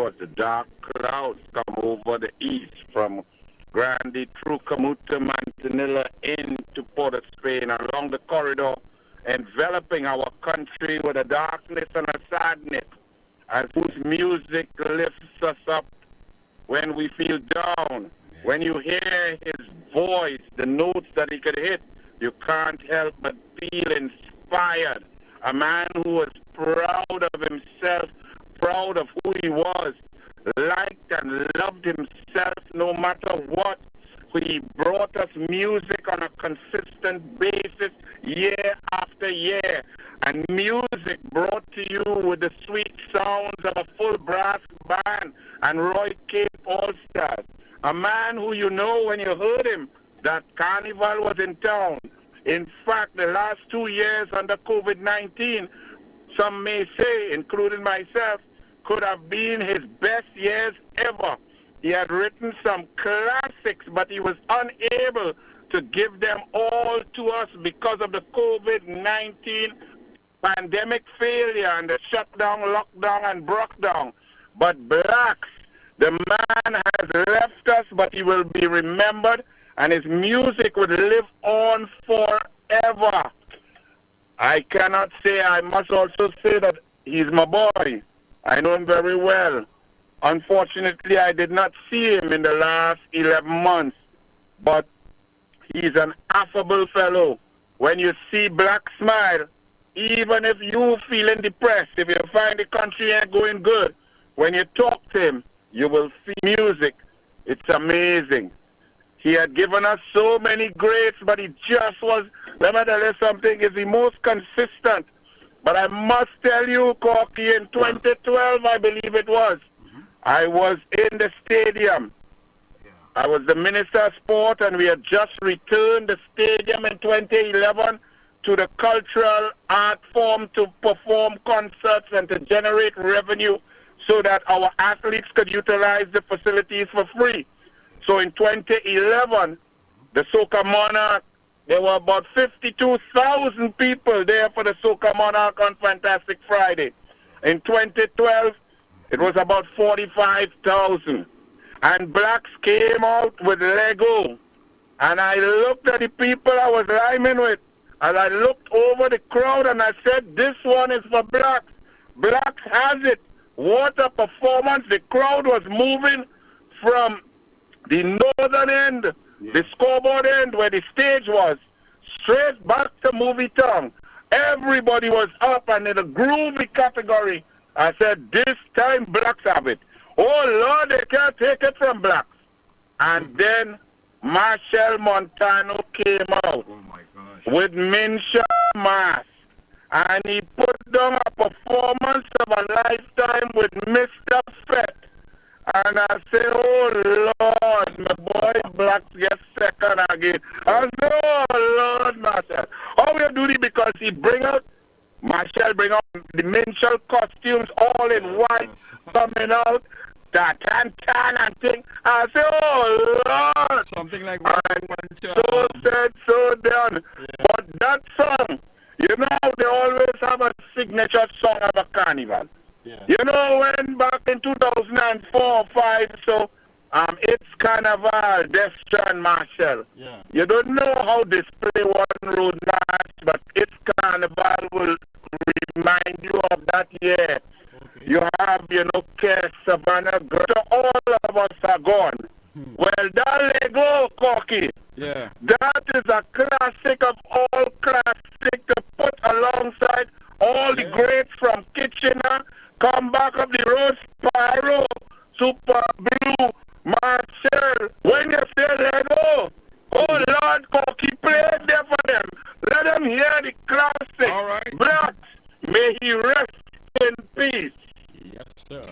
ago as the dark clouds come over the east from Grande through Camuta, Manzanilla into Port of Spain along the corridor, enveloping our country with a darkness and a sadness, as whose music lifts us up when we feel down. When you hear his voice, the notes that he could hit, you can't help but feel inspired. A man who was proud of himself, proud of who he was, liked and loved himself no matter what. He brought us music on a consistent basis year after year. And music brought to you with the sweet sounds of a full brass band and Roy Cape All-Stars. A man who you know when you heard him, that Carnival was in town. In fact, the last 2 years under COVID-19, some may say, including myself, could have been his best years ever. He had written some classics, but he was unable to give them all to us because of the COVID-19 pandemic failure and the shutdown, lockdown, and breakdown. But Blacks, the man has left us, but he will be remembered, and his music would live on forever. I cannot say, I must also say that he's my boy. I know him very well. Unfortunately, I did not see him in the last 11 months, but he's an affable fellow. When you see Black smile, even if you're feeling depressed, if you find the country ain't going good, when you talk to him, you will feel music. It's amazing. He had given us so many greats, but he just was, let me tell you something, is the most consistent. But I must tell you, Corky, in 2012, I believe it was, I was in the stadium. I was the Minister of Sport, and we had just returned the stadium in 2011 to the cultural art form to perform concerts and to generate revenue so that our athletes could utilize the facilities for free. So in 2011, the Soca Monarch, there were about 52,000 people there for the Soca Monarch on Fantastic Friday. In 2012, it was about 45,000. And Blacks came out with Lego. And I looked at the people I was rhyming with, and I looked over the crowd and I said, this one is for Blacks. Blacks has it. What a performance. The crowd was moving from the northern end, the scoreboard end where the stage was, straight back to Movie Town. Everybody was up, and in the groovy category, I said, this time Blacks have it. Oh, Lord, they can't take it from Blacks. And then Marshall Montano came out with Minshaw Mass, and he put down a performance of a lifetime with Mr. Fett. And I say, oh, Lord, my boy Blacks get second again. I say, oh, Lord, Marshall. How will you do this? Because he Marshall bring out the Minshaw costumes all in white, coming out, tan and thing. I say, oh, Lord. Something like that. So said, so done. Yeah. But that song, you know, they always have a signature song of a carnival. Yeah. You know, when back in 2004 or 5, so it's Carnival, Destra and Marshall. Yeah. You don't know how this play one road march, but it's Carnival will remind you of that year. Okay. You have, you know, Kes, Savannah, Greta, all of us are gone. Well, that Lego, Corky, that is a classic of all classic to put alongside all the greats from Kitchener, Come Back Up the Road, Spyro, Super Blue, Marshall. When you say Lego, oh Lord, Corky, play it there for them. Let them hear the classic. All right. Blacks, may he rest in peace. Yes, sir.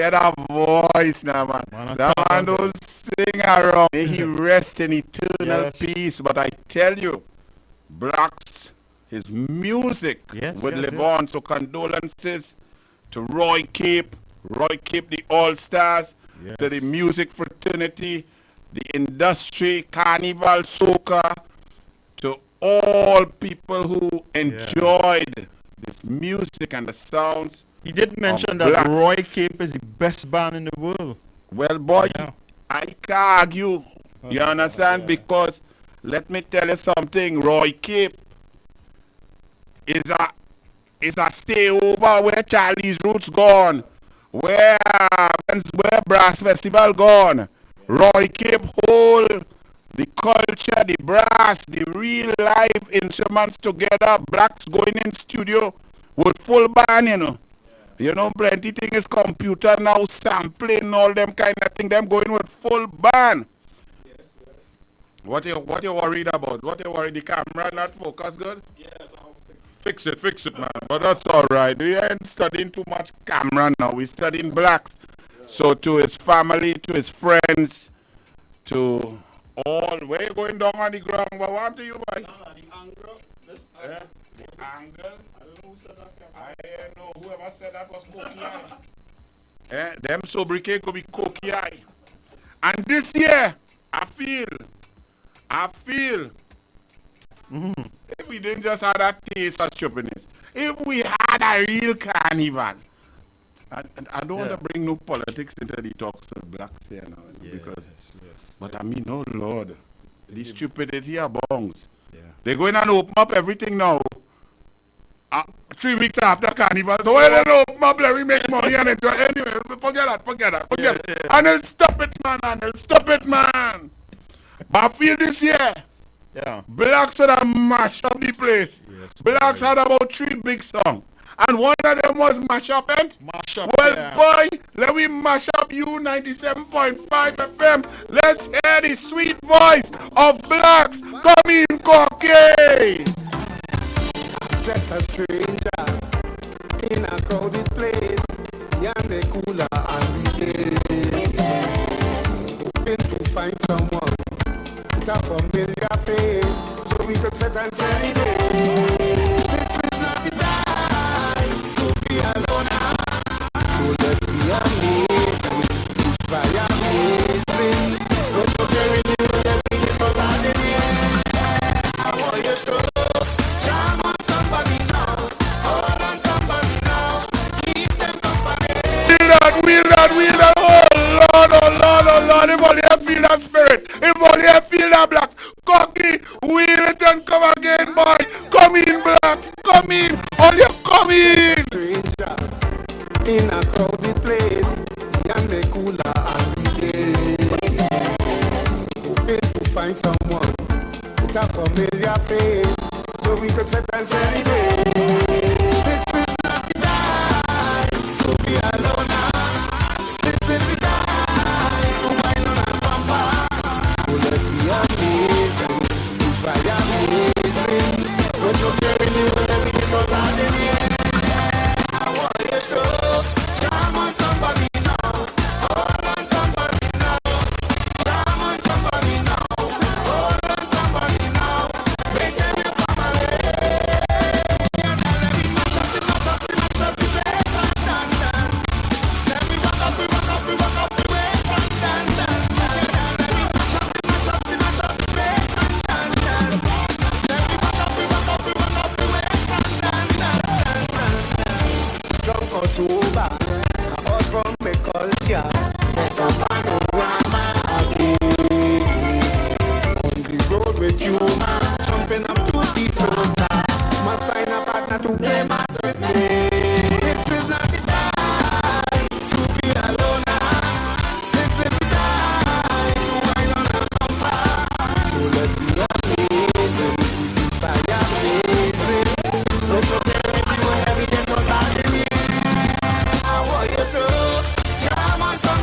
Hear that voice now, man. That man don't sing around. May he rest in eternal peace. But I tell you, blacks, his music would live on. So condolences to Roy Cape, the All-Stars, to the music fraternity, the industry, carnival, soca, to all people who enjoyed this music and the sounds. He did mention that Roy Cape is the best band in the world. Well, boy, I can't argue. You understand? Because let me tell you something. Roy Cape is a stay over where Charlie's Roots gone, where Brass Festival gone. Roy Cape hold the culture, the brass, the real live instruments together. Blacks going in studio with full band, you know. You know, plenty thing is computer now, sampling, all them kind of thing. Them going with full band. What you worried about? What you worried? The camera not focus good? Yes, I'll fix it, man. But that's all right. We ain't studying too much camera now. We're studying blacks. So to his family, to his friends, to all. Where you going down on the ground? What want to you, boy? The angle. The angle. I don't know who said that. I don't know. Whoever said that was Cokie Eye. Them sobriquet could be Cokie Eye. And this year, I feel, if we didn't just have that taste of stupidness, if we had a real carnival, I don't want to bring no politics into the talks of blacks here now, because, but I mean, oh Lord, the stupidity abounds. They're going to open up everything now. 3 weeks after carnival, so why don't open up, let me make money and enjoy. Anyway, forget that. And then stop it, man. But I feel this year, blacks had a mash up the place. Blacks had about 3 big songs. And one of them was mash up, boy, let me mash up you 97.5 FM. Let's hear the sweet voice of blacks. Come in, Cocky. Just a stranger in a crowded place, and the cooler and we hoping to find someone with a familiar face, so we could sit and celebrate. This is not the time to be alone now, so let's be amazing, by amazing. Don't forget when you let me get for that in here. I want you to Wheel that, oh Lord, if only I feel that spirit, if only I feel that blacks, Cocky, wheel it and come again, boy, come in blacks, come in, all you come in. Stranger, in a crowded place, and the cooler and we hoping to find someone with a familiar face, so we could sit and celebrate. This is not the time to be alone now. This is the time to wind on a bumper. So let's be amazing, by amazing. Don't you care when you let me get out in here. I want you to jam on somebody now. Hold on somebody now. Jam on somebody now. Hold on somebody now. Make them your family. And let me mash up the place and dance. Let me walk up the waist and dance. Let me mash up the place and dance. Let me walk up the waist and dance. Drunk or sober, all from my culture. Set a panorama again. On the road with you, jumping up to the soda. Must find a partner to play mass with me. This is not the time to be alone now. This is the time to wind on a bumper. So let's be amazing, by amazing. Don't forget when you have it, get what I in here. I want you to jam on some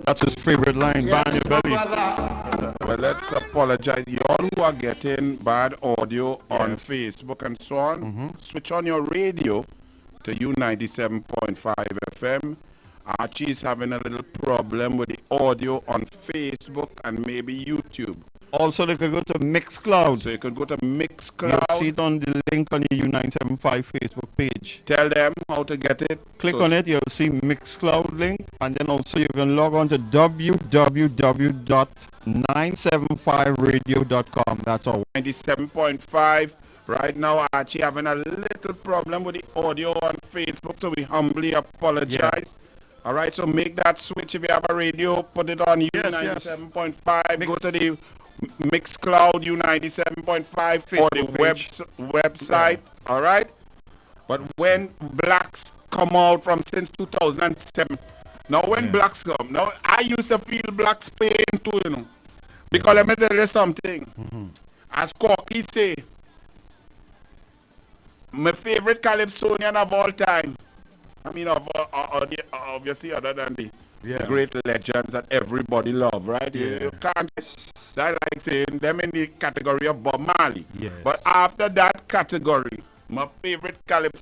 That's his favorite line, Yes, ban your my belly. brother. Well, let's apologize. Y'all who are getting bad audio on Yes. Facebook and so on, switch on your radio to U97.5 FM. Archie is having a little problem with the audio on Facebook and maybe YouTube. Also, they could go to Mixcloud. So you could go to You'll Mixcloud. see it on the link on the U975 Facebook page. Tell them how to get it. Click So on it, you'll see Mixcloud link, and then also you can log on to www.975radio.com. That's all. 97.5. Right now, Archie having a little problem with the audio on Facebook, so we humbly apologize. All right, so make that switch. If you have a radio, put it on U97.5. Go to the Mixcloud U97.5 or the website. All right. But when blacks come out from since 2007, now when blacks come, now I used to feel blacks pain too, you know. Because let me tell you something. As Corky say, my favorite Calypsonian of all time. I mean, obviously, other than the great legends that everybody love, right? You can't. That's like saying them in the category of Bob Marley. Yes. But after that category, my favorite Calypsonian